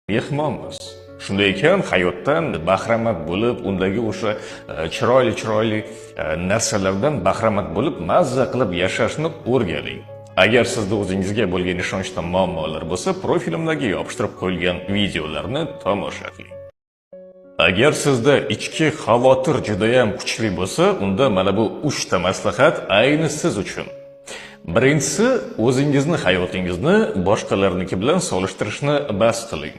mehmonmiz. Shunday ekan, hayotdan bahramand bo'lib, undagi o'sha chiroyli narsalardan bahramand bo'lib, mazza qilib yashashni o'rganing. Agar sizda o'zingizga bo'lgan ishonchda muammolar bo'lsa, profilimdagi yopishtirib qo'yilgan videolarni tomosha qiling. Agar sizda ichki xavotir juda ham kuchli bo'lsa, unda mana bu 3 ta maslahat ayni siz uchun. Birinchisi, o'zingizni hayotingizni boshqalarniki bilan solishtirishni bas qiling.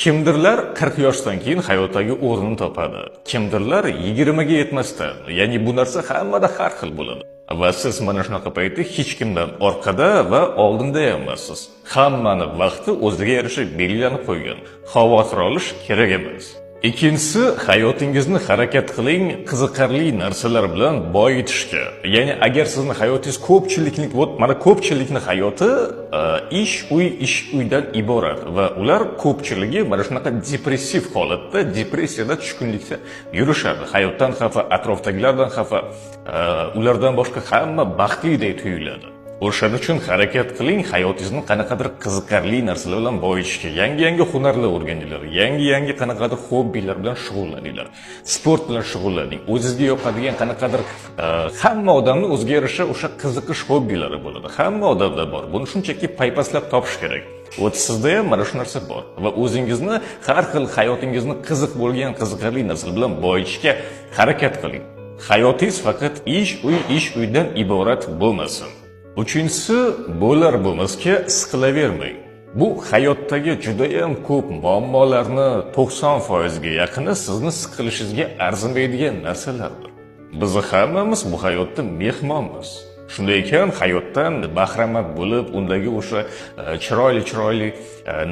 Kimdirlar 40 yoshdan keyin hayotdagi o'rnini topadi. Kimdirlar 20 ga yetmasdan, ya'ni bu narsa hammada har xil bo'ladi. Va siz mana shunaqa paytda hech kimdan orqada va oldinda emassiz. Hammani vaqti o'ziga yarasha belgilanib qo'ygan. Xavotir olish kerak emas. Ikkinchisi, hayotingizni harakat qiling qiziqarli narsalar bilan boyitishga. Ya'ni agar sizni hayotingiz ko'pchilikning hayoti ish uydan iborat va ular ko'pchiligi mana shunaqa depressiv holatda, depressiyada tushkunlikda yurishadi. Hayotdan xafa, atrofdagilardan xafa, ulardan boshqa hamma baxtliday tuyuladi. O'shaning uchun harakat qiling, hayotingizni qanaqadir qiziqarli narsalar bilan boyitishga, yangi hunarlar o'rganinglar, yangi qanaqadir hobbilar bilan shug'ullaninglar, sport bilan shug'ullaning. O'zingizga yoqadigan qanaqadir hamma odamning o'ziga yarasha o'sha qiziqish hobbilari bo'ladi. Hamma odamda bor. Buni shunchaki paypaslab topish kerak. Sizda ham mana shu narsa bor va o'zingizni har xil hayotingizni qiziq bo'lgan qiziqarli narsalar bilan boyitishga harakat qiling. Hayotingiz faqat ish uydan iborat bo'lmasin. Uchinchisi, bo'lar bo'lmasga siqilavermang. Bu hayotdagi juda ham ko'p muammolarni 90% ga yaqini sizni siqilishingizga arzimaydigan narsalardir. Biz hammamiz bu hayotda mehmonmiz. Shunday ekan, hayotdan bahramand bo'lib, undagi o'sha chiroyli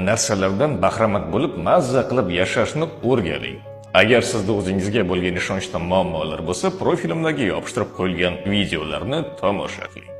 narsalardan bahramand bo'lib, mazza qilib yashashni o'rganing. Agar sizda o'zingizga bo'lgan ishonchda muammolar bo'lsa, profilimdagi yopishtirib qo'yilgan videolarni tomosha qiling.